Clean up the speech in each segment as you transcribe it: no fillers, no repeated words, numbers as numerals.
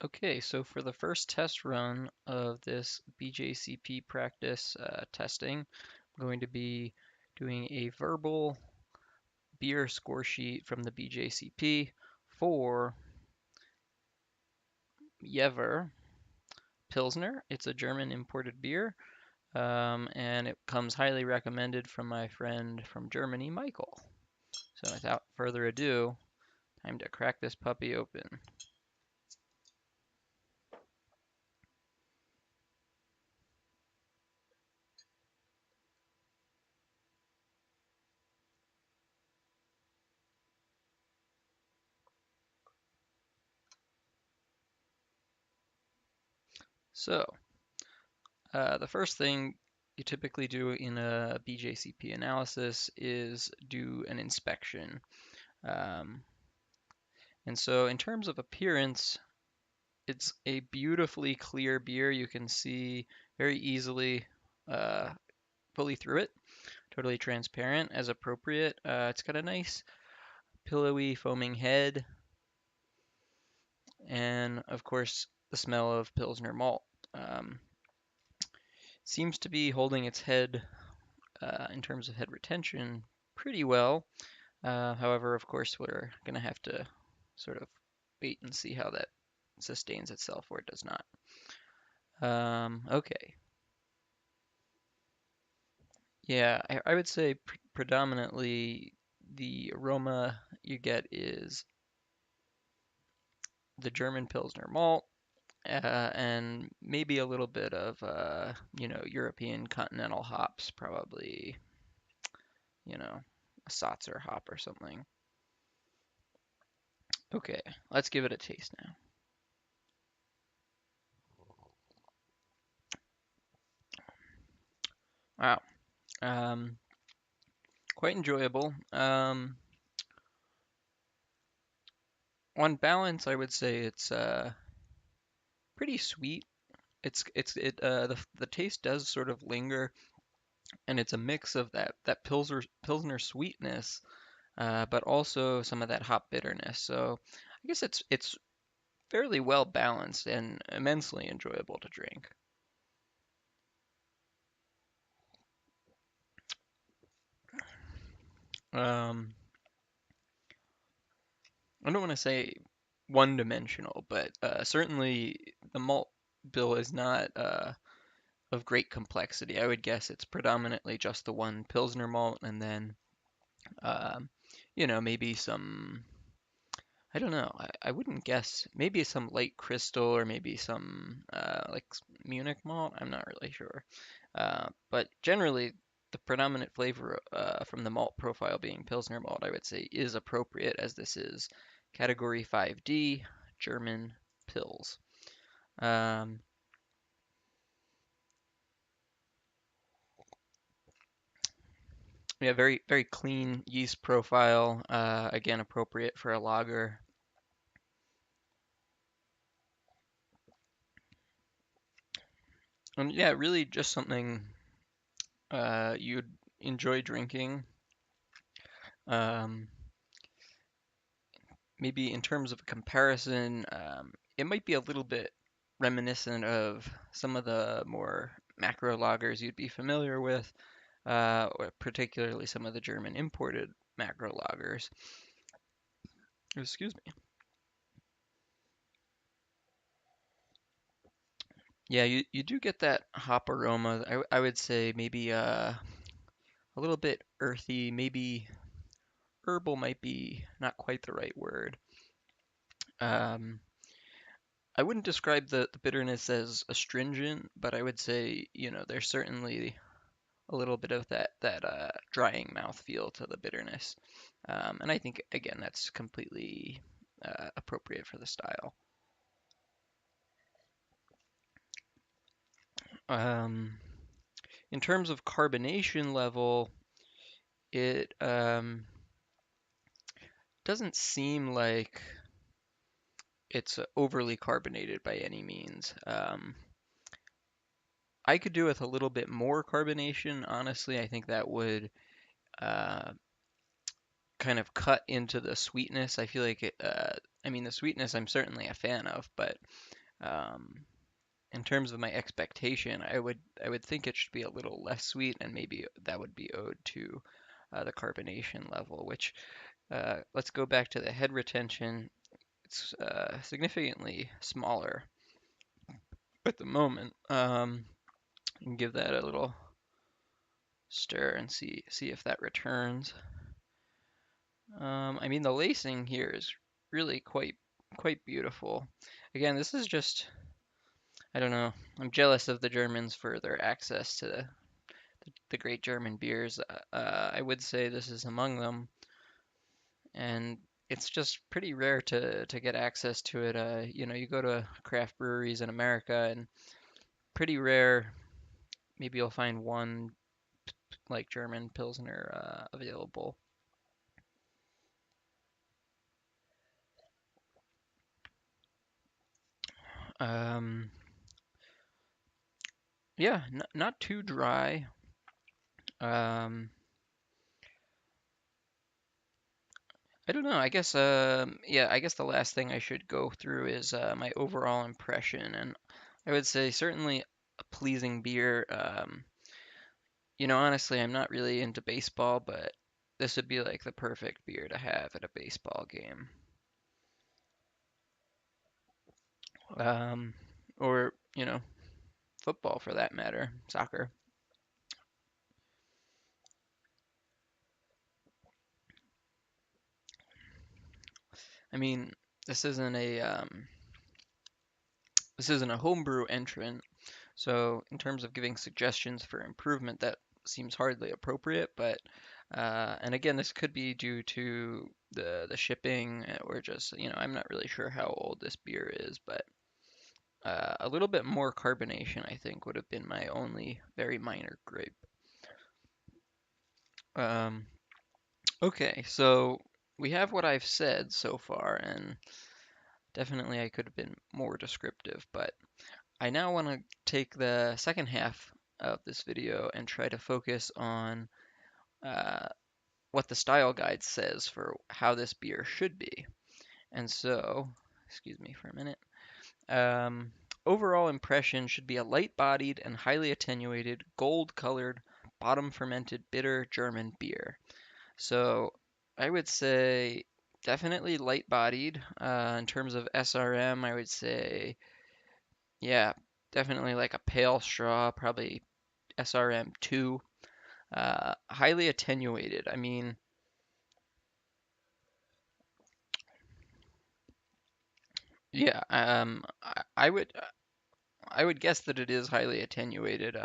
Okay, so for the first test run of this BJCP practice testing, I'm going to be doing a verbal beer score sheet from the BJCP for Jever Pilsner. It's a German imported beer, and it comes highly recommended from my friend from Germany, Michael. So without further ado, time to crack this puppy open. So, the first thing you typically do in a BJCP analysis is do an inspection. Um, and so in terms of appearance, it's a beautifully clear beer. You can see very easily uh, fully through it, totally transparent as appropriate. It's got a nice pillowy foaming head and of course the smell of Pilsner malt. Um, Seems to be holding its head in terms of head retention pretty well. However, of course, we're going to have to sort of wait and see how that sustains itself or it does not. Okay. Yeah, I would say predominantly the aroma you get is the German Pilsner malt, and maybe a little bit of, European continental hops, probably, a Satzer hop or something. Okay, let's give it a taste now. Wow. Um, Quite enjoyable. On balance, I would say it's pretty sweet. The taste does sort of linger, and it's a mix of that Pilsner sweetness, but also some of that hop bitterness. So I guess it's fairly well balanced and immensely enjoyable to drink. Um, I don't want to say one-dimensional, but certainly the malt bill is not of great complexity. I would guess it's predominantly just the one Pilsner malt, and then um, maybe some. I don't know. I wouldn't guess. Maybe some light crystal or maybe some like Munich malt. I'm not really sure. But generally, the predominant flavor from the malt profile being Pilsner malt, I would say, is appropriate as this is category 5D German Pils. Um, yeah, very very clean yeast profile. Again, appropriate for a lager. And yeah, really just something you'd enjoy drinking. Um, Maybe in terms of a comparison, it might be a little bit reminiscent of some of the more macro lagers you'd be familiar with, or particularly some of the German imported macro lagers. Excuse me. Yeah, you do get that hop aroma. I would say maybe a little bit earthy, maybe herbal might be not quite the right word. Um, I wouldn't describe the bitterness as astringent, but I would say, there's certainly a little bit of that drying mouth feel to the bitterness. And I think again that's completely appropriate for the style. Um, in terms of carbonation level, it doesn't seem like it's overly carbonated by any means. I could do with a little bit more carbonation, honestly. I think that would uh, kind of cut into the sweetness. I feel like I mean, the sweetness I'm certainly a fan of, but um, in terms of my expectation, I would think it should be a little less sweet, and maybe that would be owed to the carbonation level. Which let's go back to the head retention. It's significantly smaller at the moment. You can give that a little stir and see if that returns. I mean, the lacing here is really quite beautiful. Again, this is just, I don't know. I'm jealous of the Germans for their access to the great German beers. I would say this is among them, and it's just pretty rare to get access to it. You go to craft breweries in America, and pretty rare. Maybe you'll find one like German Pilsner available. Um, yeah, not too dry. Um, I don't know. I guess, yeah, I guess the last thing I should go through is my overall impression, and I would say certainly a pleasing beer. Honestly, I'm not really into baseball, but this would be like the perfect beer to have at a baseball game, um, or football for that matter, soccer. I mean, this isn't a this isn't a homebrew entrant, so in terms of giving suggestions for improvement, that seems hardly appropriate. But and again, this could be due to the shipping, or just I'm not really sure how old this beer is, but a little bit more carbonation I think would have been my only very minor gripe. Um, okay, so we have what I've said so far, and definitely I could have been more descriptive, but I now want to take the second half of this video and try to focus on uh, what the style guide says for how this beer should be. And so, excuse me for a minute. Um, Overall impression should be a light-bodied and highly attenuated, gold-colored, bottom-fermented bitter German beer. So I would say definitely light-bodied. In terms of SRM, I would say, yeah, definitely like a pale straw, probably SRM 2. Highly attenuated. I mean, yeah, I would guess that it is highly attenuated.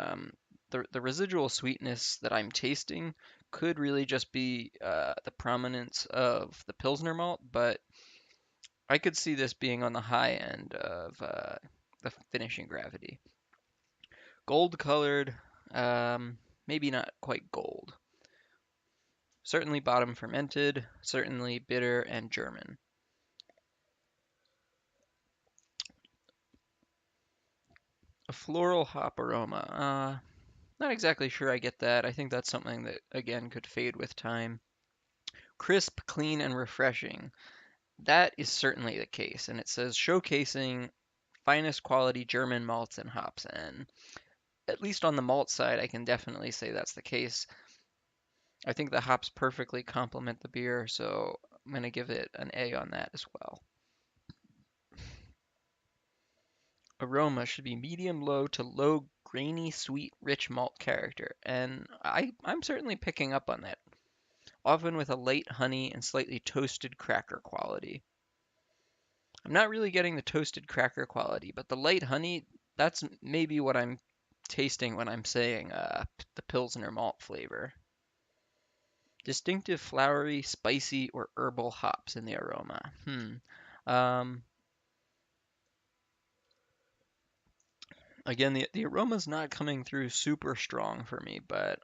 The residual sweetness that I'm tasting could really just be the prominence of the Pilsner malt, but I could see this being on the high end of the finishing gravity. Gold colored, maybe not quite gold. Certainly bottom fermented, certainly bitter and German. A floral hop aroma. Not exactly sure I get that. I think that's something that, again, could fade with time. Crisp, clean, and refreshing. That is certainly the case. And it says showcasing finest quality German malts and hops. And at least on the malt side, I can definitely say that's the case. I think the hops perfectly complement the beer, so I'm going to give it an A on that as well. Aroma should be medium low to low grainy, sweet, rich malt character. And I'm certainly picking up on that, often with a light honey and slightly toasted cracker quality. I'm not really getting the toasted cracker quality, but the light honey, that's maybe what I'm tasting when I'm saying the Pilsner malt flavor. Distinctive flowery, spicy, or herbal hops in the aroma. Um, Again, the aroma's not coming through super strong for me, but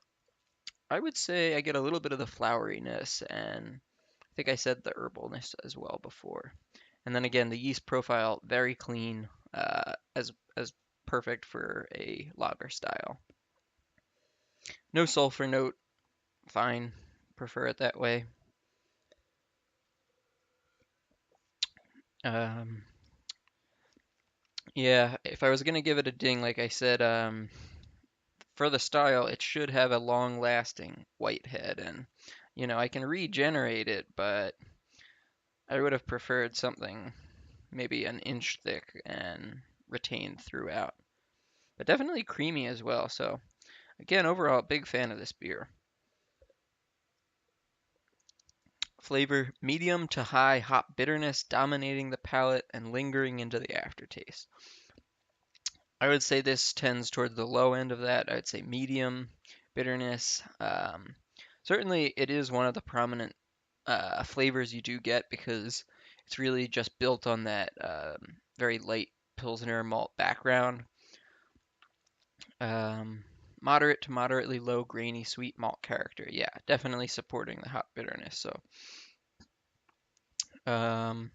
I would say I get a little bit of the floweriness, and I think I said the herbalness as well before. And then again, the yeast profile very clean, as perfect for a lager style. No sulfur note, fine, prefer it that way. Um, yeah, if I was gonna give it a ding, like I said, for the style, it should have a long-lasting white head, and I can regenerate it, but I would have preferred something maybe an inch thick and retained throughout. But definitely creamy as well. So again, overall, big fan of this beer. Flavor medium to high hop bitterness dominating the palate and lingering into the aftertaste. I would say this tends towards the low end of that. I would say medium bitterness. Certainly, it is one of the prominent flavors you do get because it's really just built on that very light Pilsner malt background. Um, Moderate to moderately low grainy sweet malt character. Yeah, definitely supporting the hop bitterness. So, um,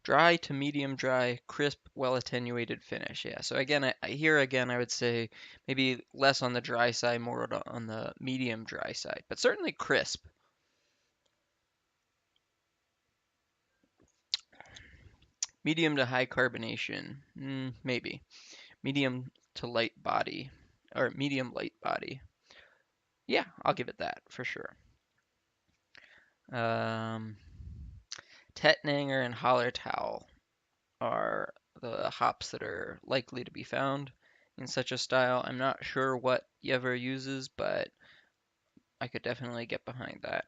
dry to medium dry, crisp, well attenuated finish. Yeah. So again, here again, I would say maybe less on the dry side, more on the medium dry side, but certainly crisp. Medium to high carbonation, maybe. Medium to light body, or medium light body. Yeah, I'll give it that for sure. Um, Tettnanger and Hallertau are the hops that are likely to be found in such a style. I'm not sure what Jever uses, but I could definitely get behind that.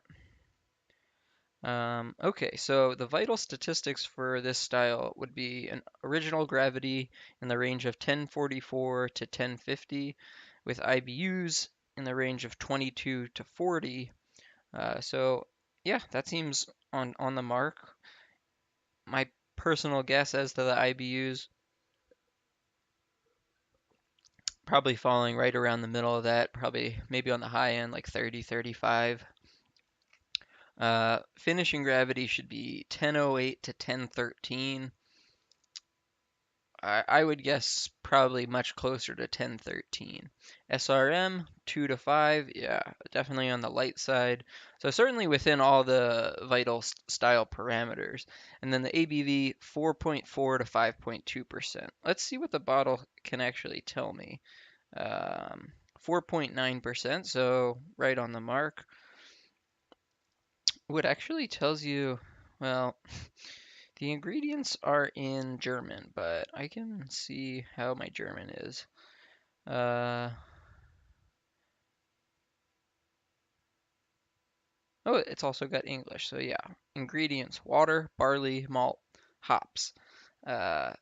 Okay, so the vital statistics for this style would be an original gravity in the range of 1044 to 1050, with IBUs in the range of 22 to 40. So yeah, that seems on the mark. My personal guess as to the IBUs, probably falling right around the middle of that, probably maybe on the high end, like 30, 35. Finishing gravity should be 1008 to 1013. I would guess probably much closer to 1013. SRM 2 to 5, yeah, definitely on the light side. So certainly within all the vital style parameters. And then the ABV 4.4 to 5.2%. Let's see what the bottle can actually tell me. 4.9%, so right on the mark. What actually tells you, well, the ingredients are in German, but I can see how my German is. Uh, oh, it's also got English, so yeah. Ingredients: water, barley, malt, hops. Uh,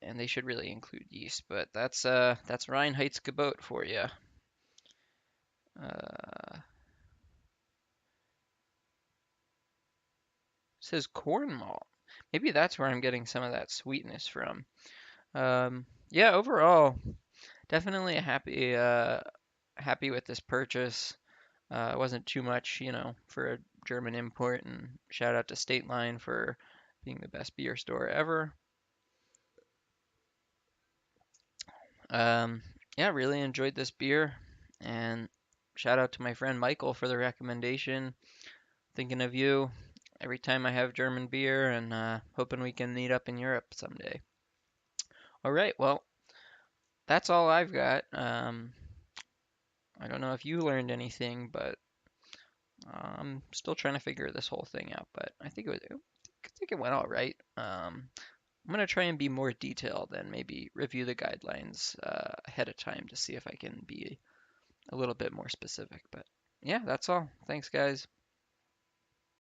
and they should really include yeast, but that's Reinheitsgebot for you. Uh, it says corn malt. Maybe that's where I'm getting some of that sweetness from. Yeah, overall, definitely happy with this purchase. It wasn't too much, for a German import, and shout out to State Line for being the best beer store ever. Um, yeah, really enjoyed this beer, and shout out to my friend Michael for the recommendation. Thinking of you every time I have German beer, and hoping we can meet up in Europe someday. All right, well, that's all I've got. I don't know if you learned anything, but I'm still trying to figure this whole thing out. But I think it went all right. I'm gonna try and be more detailed and maybe review the guidelines ahead of time to see if I can be a little bit more specific. But yeah, that's all. Thanks, guys.